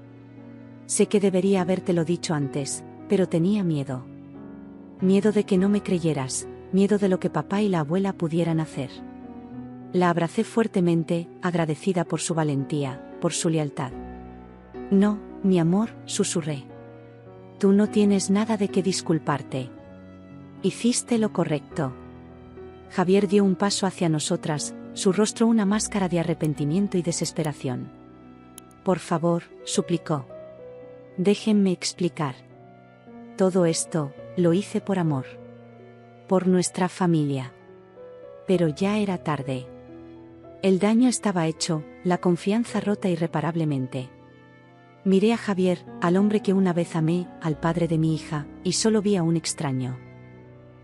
Sé que debería habértelo dicho antes, pero tenía miedo. Miedo de que no me creyeras, miedo de lo que papá y la abuela pudieran hacer. La abracé fuertemente, agradecida por su valentía, por su lealtad. No, mi amor, susurré. Tú no tienes nada de qué disculparte. Hiciste lo correcto. Javier dio un paso hacia nosotras, su rostro una máscara de arrepentimiento y desesperación. Por favor, suplicó. Déjenme explicar. Todo esto, lo hice por amor. Por nuestra familia. Pero ya era tarde. El daño estaba hecho, la confianza rota irreparablemente. Miré a Javier, al hombre que una vez amé, al padre de mi hija, y solo vi a un extraño.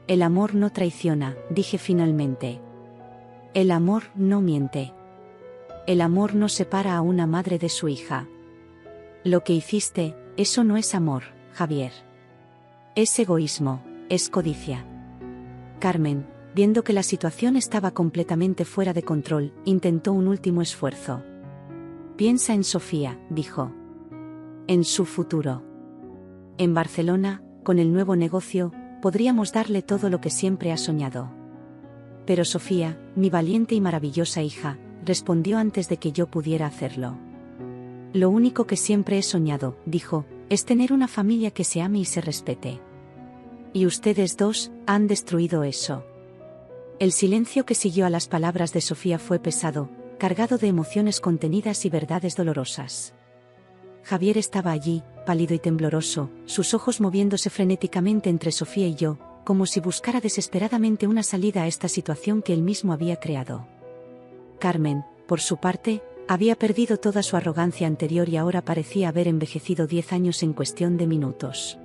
El amor no traiciona, dije finalmente. El amor no miente. El amor no separa a una madre de su hija. Lo que hiciste, eso no es amor, Javier. Es egoísmo, es codicia. Carmen, viendo que la situación estaba completamente fuera de control, intentó un último esfuerzo. Piensa en Sofía, dijo. En su futuro. En Barcelona, con el nuevo negocio, podríamos darle todo lo que siempre ha soñado. Pero Sofía, mi valiente y maravillosa hija, respondió antes de que yo pudiera hacerlo. Lo único que siempre he soñado, dijo, es tener una familia que se ame y se respete. Y ustedes dos, han destruido eso. El silencio que siguió a las palabras de Sofía fue pesado, cargado de emociones contenidas y verdades dolorosas. Javier estaba allí, pálido y tembloroso, sus ojos moviéndose frenéticamente entre Sofía y yo, como si buscara desesperadamente una salida a esta situación que él mismo había creado. Carmen, por su parte, había perdido toda su arrogancia anterior y ahora parecía haber envejecido 10 años en cuestión de minutos.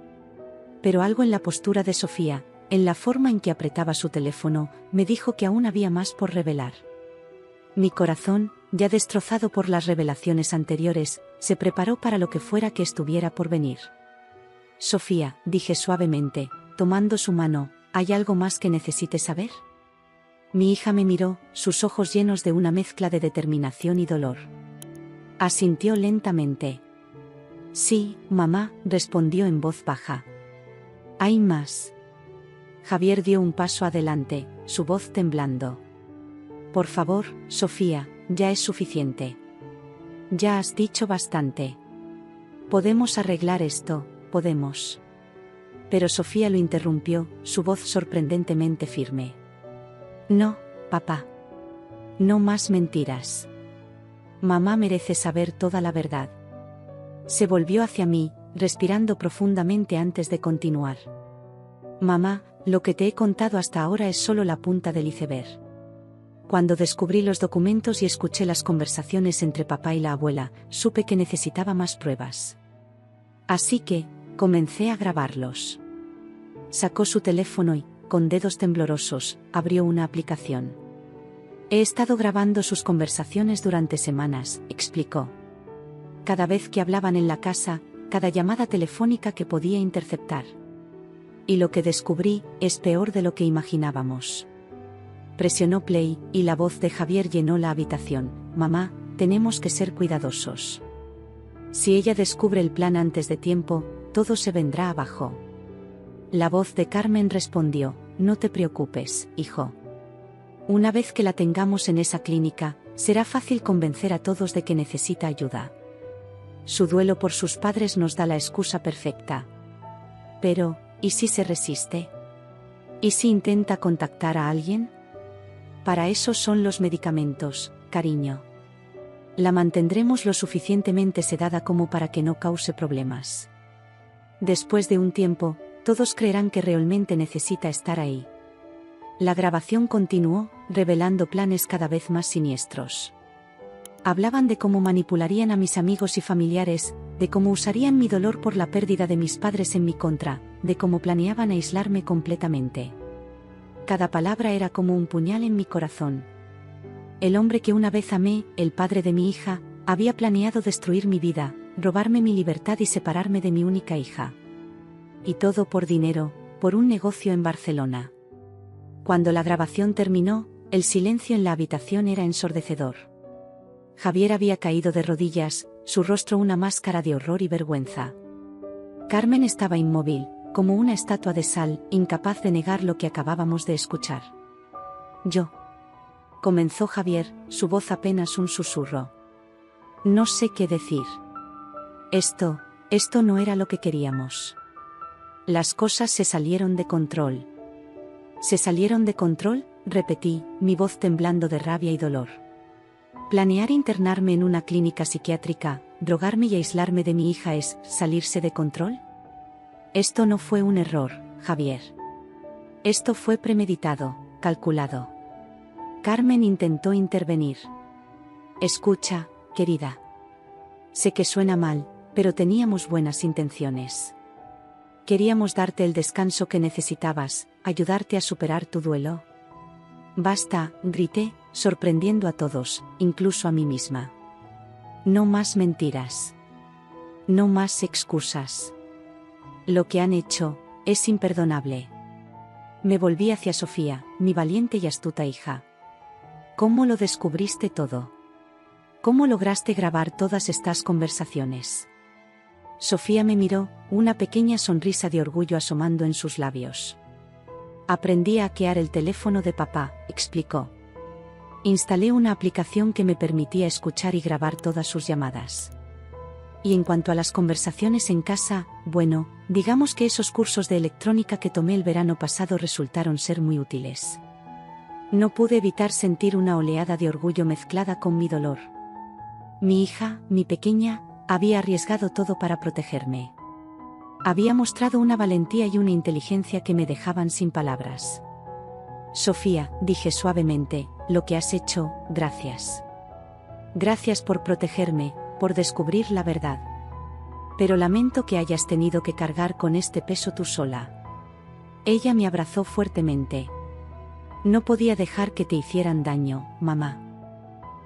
Pero algo en la postura de Sofía, en la forma en que apretaba su teléfono, me dijo que aún había más por revelar. Mi corazón, ya destrozado por las revelaciones anteriores, se preparó para lo que fuera que estuviera por venir. Sofía, dije suavemente, tomando su mano, ¿hay algo más que necesite saber? Mi hija me miró, sus ojos llenos de una mezcla de determinación y dolor. Asintió lentamente. Sí, mamá, respondió en voz baja. Hay más. Javier dio un paso adelante, su voz temblando. Por favor, Sofía, ya es suficiente. Ya has dicho bastante. Podemos arreglar esto, podemos. Pero Sofía lo interrumpió, su voz sorprendentemente firme. No, papá. No más mentiras. Mamá merece saber toda la verdad. Se volvió hacia mí, respirando profundamente antes de continuar. Mamá, lo que te he contado hasta ahora es solo la punta del iceberg. Cuando descubrí los documentos y escuché las conversaciones entre papá y la abuela, supe que necesitaba más pruebas. Así que, comencé a grabarlos. Sacó su teléfono y, con dedos temblorosos, abrió una aplicación. He estado grabando sus conversaciones durante semanas, explicó. Cada vez que hablaban en la casa, cada llamada telefónica que podía interceptar. Y lo que descubrí es peor de lo que imaginábamos. Presionó play, y la voz de Javier llenó la habitación. Mamá, tenemos que ser cuidadosos. Si ella descubre el plan antes de tiempo, todo se vendrá abajo. La voz de Carmen respondió, no te preocupes, hijo. Una vez que la tengamos en esa clínica, será fácil convencer a todos de que necesita ayuda. Su duelo por sus padres nos da la excusa perfecta. Pero, ¿y si se resiste? ¿Y si intenta contactar a alguien? Para eso son los medicamentos, cariño. La mantendremos lo suficientemente sedada como para que no cause problemas. Después de un tiempo, todos creerán que realmente necesita estar ahí. La grabación continuó, revelando planes cada vez más siniestros. Hablaban de cómo manipularían a mis amigos y familiares, de cómo usarían mi dolor por la pérdida de mis padres en mi contra, de cómo planeaban aislarme completamente. Cada palabra era como un puñal en mi corazón. El hombre que una vez amé, el padre de mi hija, había planeado destruir mi vida, robarme mi libertad y separarme de mi única hija. Y todo por dinero, por un negocio en Barcelona. Cuando la grabación terminó, el silencio en la habitación era ensordecedor. Javier había caído de rodillas, su rostro una máscara de horror y vergüenza. Carmen estaba inmóvil, como una estatua de sal, incapaz de negar lo que acabábamos de escuchar. Comenzó Javier, su voz apenas un susurro. No sé qué decir. Esto no era lo que queríamos. Las cosas se salieron de control. ¿Se salieron de control?, repetí, mi voz temblando de rabia y dolor. Planear internarme en una clínica psiquiátrica, drogarme y aislarme de mi hija es salirse de control. Esto no fue un error, Javier. Esto fue premeditado, calculado. Carmen intentó intervenir. Escucha, querida. Sé que suena mal, pero teníamos buenas intenciones. Queríamos darte el descanso que necesitabas, ayudarte a superar tu duelo. Basta, grité, sorprendiendo a todos, incluso a mí misma. No más mentiras. No más excusas. Lo que han hecho es imperdonable. Me volví hacia Sofía, mi valiente y astuta hija. ¿Cómo lo descubriste todo? ¿Cómo lograste grabar todas estas conversaciones? Sofía me miró, una pequeña sonrisa de orgullo asomando en sus labios. Aprendí a hackear el teléfono de papá, explicó. Instalé una aplicación que me permitía escuchar y grabar todas sus llamadas. Y en cuanto a las conversaciones en casa, bueno, digamos que esos cursos de electrónica que tomé el verano pasado resultaron ser muy útiles. No pude evitar sentir una oleada de orgullo mezclada con mi dolor. Mi hija, mi pequeña, había arriesgado todo para protegerme. Había mostrado una valentía y una inteligencia que me dejaban sin palabras. Sofía, dije suavemente, lo que has hecho, gracias. Gracias por protegerme, por descubrir la verdad. Pero lamento que hayas tenido que cargar con este peso tú sola. Ella me abrazó fuertemente. No podía dejar que te hicieran daño, mamá.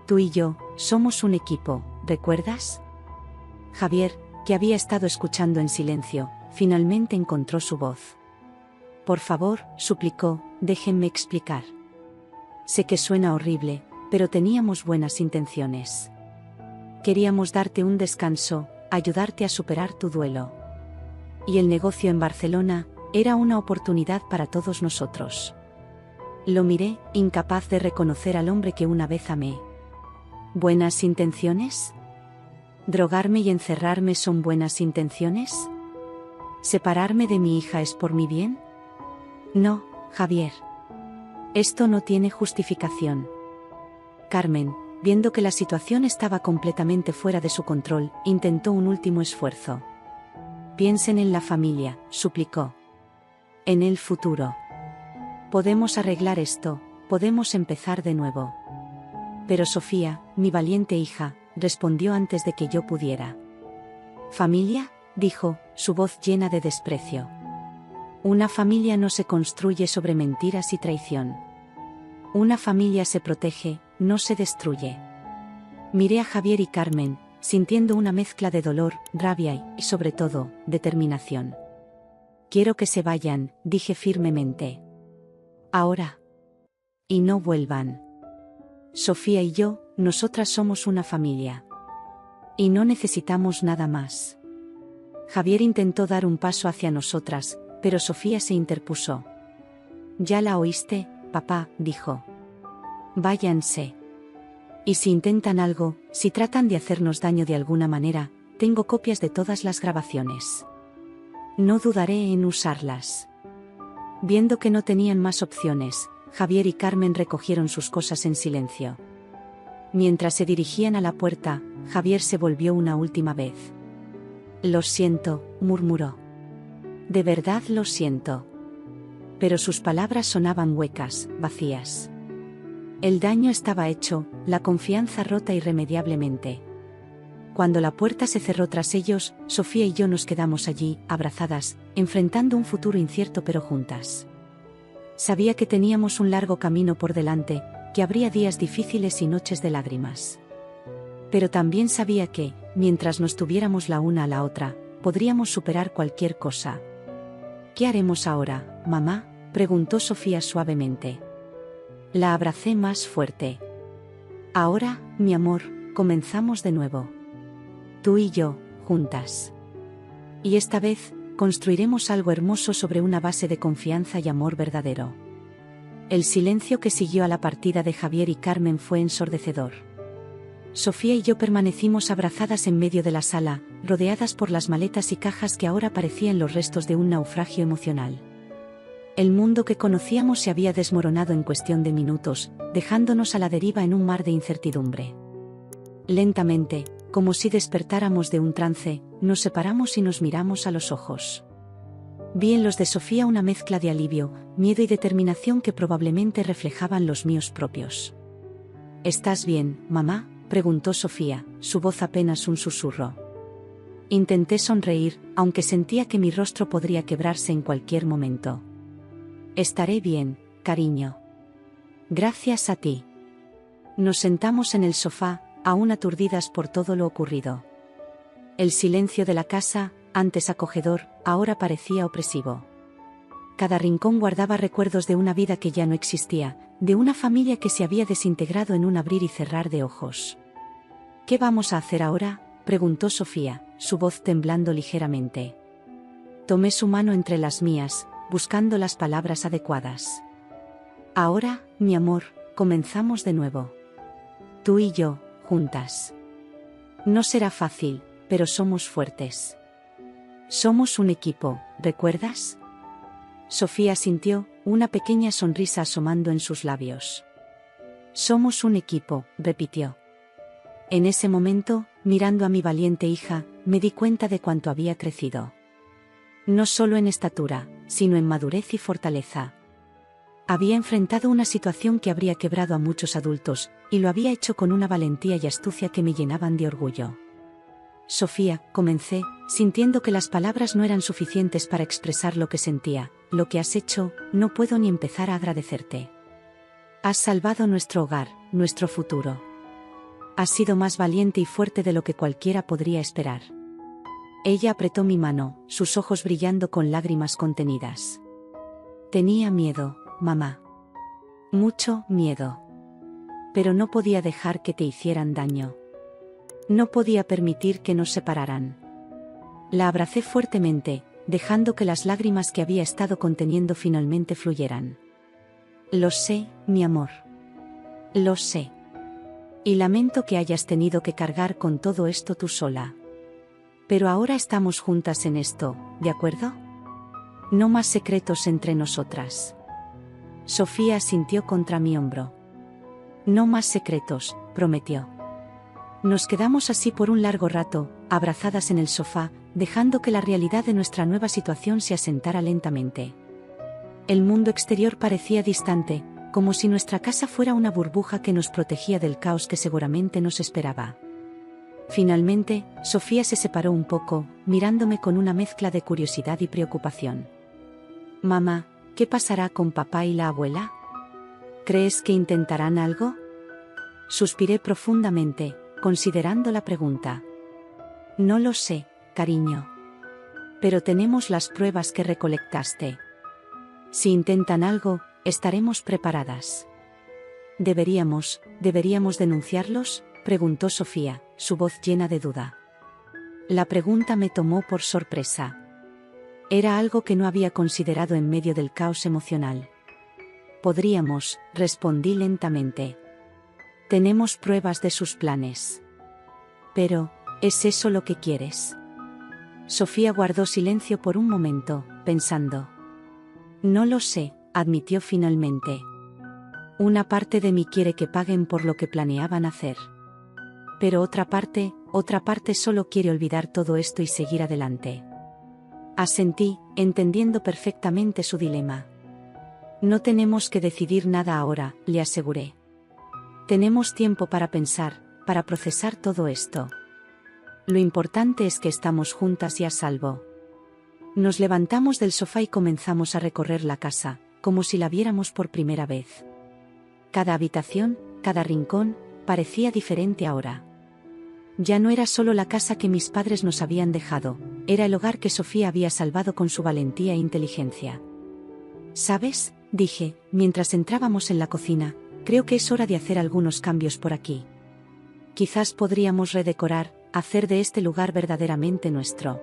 Tú y yo, somos un equipo, ¿recuerdas? Javier, que había estado escuchando en silencio, finalmente encontró su voz. Por favor, suplicó, déjenme explicar. Sé que suena horrible, pero teníamos buenas intenciones. Queríamos darte un descanso, ayudarte a superar tu duelo. Y el negocio en Barcelona era una oportunidad para todos nosotros. Lo miré, incapaz de reconocer al hombre que una vez amé. ¿Buenas intenciones? ¿Drogarme y encerrarme son buenas intenciones? ¿Separarme de mi hija es por mi bien? No, Javier. Esto no tiene justificación. Carmen, viendo que la situación estaba completamente fuera de su control, intentó un último esfuerzo. Piensen en la familia, suplicó. En el futuro. Podemos arreglar esto, podemos empezar de nuevo. Pero Sofía, mi valiente hija, respondió antes de que yo pudiera. ¿Familia?, dijo, su voz llena de desprecio. Una familia no se construye sobre mentiras y traición. Una familia se protege, no se destruye. Miré a Javier y Carmen, sintiendo una mezcla de dolor, rabia y, sobre todo, determinación. Quiero que se vayan, dije firmemente. Ahora. Y no vuelvan. Sofía y yo, nosotras somos una familia. Y no necesitamos nada más. Javier intentó dar un paso hacia nosotras, pero Sofía se interpuso. Ya la oíste, papá, dijo. Váyanse. Y si intentan algo, si tratan de hacernos daño de alguna manera, tengo copias de todas las grabaciones. No dudaré en usarlas. Viendo que no tenían más opciones, Javier y Carmen recogieron sus cosas en silencio. Mientras se dirigían a la puerta, Javier se volvió una última vez. Lo siento, murmuró. De verdad lo siento. Pero sus palabras sonaban huecas, vacías. El daño estaba hecho, la confianza rota irremediablemente. Cuando la puerta se cerró tras ellos, Sofía y yo nos quedamos allí, abrazadas, enfrentando un futuro incierto pero juntas. Sabía que teníamos un largo camino por delante, que habría días difíciles y noches de lágrimas. Pero también sabía que, mientras nos tuviéramos la una a la otra, podríamos superar cualquier cosa. ¿Qué haremos ahora, mamá?, preguntó Sofía suavemente. La abracé más fuerte. Ahora, mi amor, comenzamos de nuevo. Tú y yo, juntas. Y esta vez, construiremos algo hermoso sobre una base de confianza y amor verdadero. El silencio que siguió a la partida de Javier y Carmen fue ensordecedor. Sofía y yo permanecimos abrazadas en medio de la sala, rodeadas por las maletas y cajas que ahora parecían los restos de un naufragio emocional. El mundo que conocíamos se había desmoronado en cuestión de minutos, dejándonos a la deriva en un mar de incertidumbre. Lentamente, como si despertáramos de un trance, nos separamos y nos miramos a los ojos. Vi en los de Sofía una mezcla de alivio, miedo y determinación que probablemente reflejaban los míos propios. ¿Estás bien, mamá?, preguntó Sofía, su voz apenas un susurro. Intenté sonreír, aunque sentía que mi rostro podría quebrarse en cualquier momento. Estaré bien, cariño. Gracias a ti. Nos sentamos en el sofá, aún aturdidas por todo lo ocurrido. El silencio de la casa, antes acogedor, ahora parecía opresivo. Cada rincón guardaba recuerdos de una vida que ya no existía, de una familia que se había desintegrado en un abrir y cerrar de ojos. ¿Qué vamos a hacer ahora?, preguntó Sofía, su voz temblando ligeramente. Tomé su mano entre las mías, buscando las palabras adecuadas. Ahora, mi amor, comenzamos de nuevo. Tú y yo, juntas. No será fácil, pero somos fuertes. Somos un equipo, ¿recuerdas? Sofía sintió, una pequeña sonrisa asomando en sus labios. Somos un equipo, repitió. En ese momento, mirando a mi valiente hija, me di cuenta de cuánto había crecido. No solo en estatura, sino en madurez y fortaleza. Había enfrentado una situación que habría quebrado a muchos adultos, y lo había hecho con una valentía y astucia que me llenaban de orgullo. Sofía, comencé, sintiendo que las palabras no eran suficientes para expresar lo que sentía. Lo que has hecho, no puedo ni empezar a agradecerte. Has salvado nuestro hogar, nuestro futuro. Has sido más valiente y fuerte de lo que cualquiera podría esperar. Ella apretó mi mano, sus ojos brillando con lágrimas contenidas. Tenía miedo, mamá. Mucho miedo. Pero no podía dejar que te hicieran daño. No podía permitir que nos separaran. La abracé fuertemente, dejando que las lágrimas que había estado conteniendo finalmente fluyeran. Lo sé, mi amor. Lo sé. Y lamento que hayas tenido que cargar con todo esto tú sola. Pero ahora estamos juntas en esto, ¿de acuerdo? No más secretos entre nosotras. Sofía asintió contra mi hombro. No más secretos, prometió. Nos quedamos así por un largo rato, abrazadas en el sofá, dejando que la realidad de nuestra nueva situación se asentara lentamente. El mundo exterior parecía distante, como si nuestra casa fuera una burbuja que nos protegía del caos que seguramente nos esperaba. Finalmente, Sofía se separó un poco, mirándome con una mezcla de curiosidad y preocupación. Mamá, ¿qué pasará con papá y la abuela? ¿Crees que intentarán algo? Suspiré profundamente, considerando la pregunta. No lo sé, cariño. Pero tenemos las pruebas que recolectaste. Si intentan algo, estaremos preparadas. ¿Deberíamos denunciarlos?, preguntó Sofía, su voz llena de duda. La pregunta me tomó por sorpresa. Era algo que no había considerado en medio del caos emocional. Podríamos, respondí lentamente. Tenemos pruebas de sus planes. Pero, ¿es eso lo que quieres? Sofía guardó silencio por un momento, pensando. No lo sé, admitió finalmente. Una parte de mí quiere que paguen por lo que planeaban hacer. Pero otra parte solo quiere olvidar todo esto y seguir adelante. Asentí, entendiendo perfectamente su dilema. No tenemos que decidir nada ahora, le aseguré. Tenemos tiempo para pensar, para procesar todo esto. Lo importante es que estamos juntas y a salvo. Nos levantamos del sofá y comenzamos a recorrer la casa, como si la viéramos por primera vez. Cada habitación, cada rincón, parecía diferente ahora. Ya no era solo la casa que mis padres nos habían dejado, era el hogar que Sofía había salvado con su valentía e inteligencia. ¿Sabes?, dije, mientras entrábamos en la cocina, creo que es hora de hacer algunos cambios por aquí. Quizás podríamos redecorar, hacer de este lugar verdaderamente nuestro.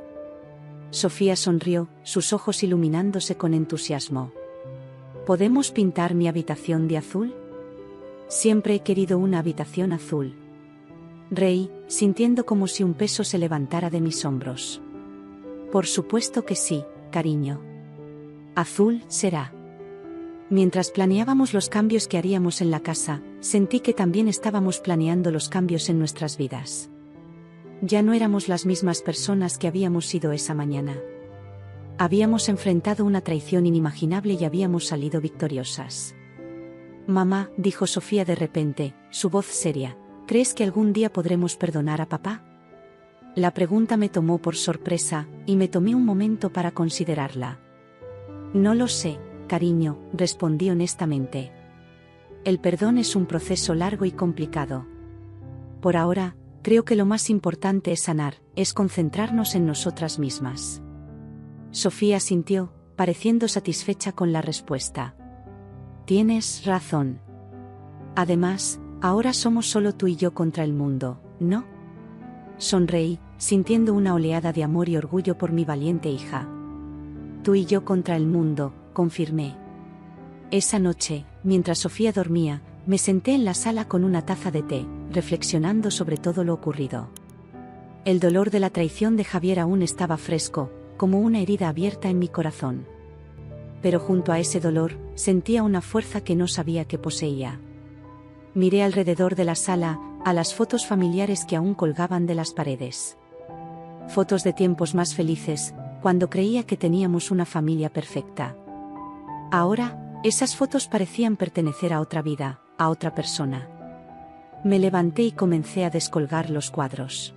Sofía sonrió, sus ojos iluminándose con entusiasmo. ¿Podemos pintar mi habitación de azul? Siempre he querido una habitación azul. Reí, sintiendo como si un peso se levantara de mis hombros. Por supuesto que sí, cariño. Azul será. Mientras planeábamos los cambios que haríamos en la casa, sentí que también estábamos planeando los cambios en nuestras vidas. Ya no éramos las mismas personas que habíamos sido esa mañana. Habíamos enfrentado una traición inimaginable y habíamos salido victoriosas. Mamá, dijo Sofía de repente, su voz seria, ¿crees que algún día podremos perdonar a papá? La pregunta me tomó por sorpresa, y me tomé un momento para considerarla. No lo sé, cariño, respondí honestamente. El perdón es un proceso largo y complicado. Por ahora, creo que lo más importante es sanar, es concentrarnos en nosotras mismas. Sofía asintió, pareciendo satisfecha con la respuesta. Tienes razón. Además, ahora somos solo tú y yo contra el mundo, ¿no? Sonreí, sintiendo una oleada de amor y orgullo por mi valiente hija. Tú y yo contra el mundo, confirmé. Esa noche, mientras Sofía dormía, me senté en la sala con una taza de té, reflexionando sobre todo lo ocurrido. El dolor de la traición de Javier aún estaba fresco, como una herida abierta en mi corazón. Pero junto a ese dolor, sentía una fuerza que no sabía que poseía. Miré alrededor de la sala, a las fotos familiares que aún colgaban de las paredes. Fotos de tiempos más felices, cuando creía que teníamos una familia perfecta. Ahora, esas fotos parecían pertenecer a otra vida, a otra persona. Me levanté y comencé a descolgar los cuadros.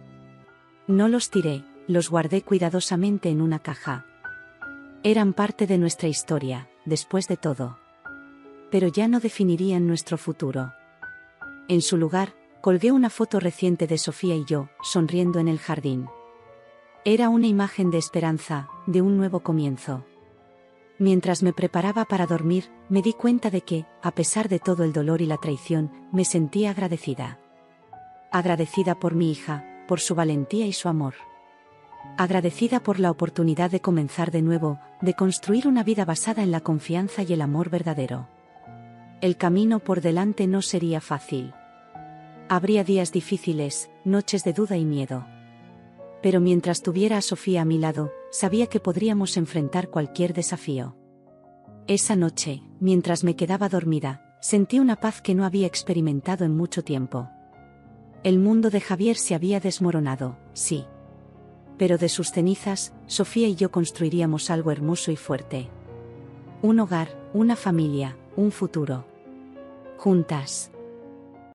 No los tiré, los guardé cuidadosamente en una caja. Eran parte de nuestra historia, después de todo. Pero ya no definirían nuestro futuro. En su lugar, colgué una foto reciente de Sofía y yo, sonriendo en el jardín. Era una imagen de esperanza, de un nuevo comienzo. Mientras me preparaba para dormir, me di cuenta de que, a pesar de todo el dolor y la traición, me sentía agradecida. Agradecida por mi hija, por su valentía y su amor. Agradecida por la oportunidad de comenzar de nuevo, de construir una vida basada en la confianza y el amor verdadero. El camino por delante no sería fácil. Habría días difíciles, noches de duda y miedo. Pero mientras tuviera a Sofía a mi lado, sabía que podríamos enfrentar cualquier desafío. Esa noche, mientras me quedaba dormida, sentí una paz que no había experimentado en mucho tiempo. El mundo de Javier se había desmoronado, sí. Pero de sus cenizas, Sofía y yo construiríamos algo hermoso y fuerte. Un hogar, una familia, un futuro. Juntas.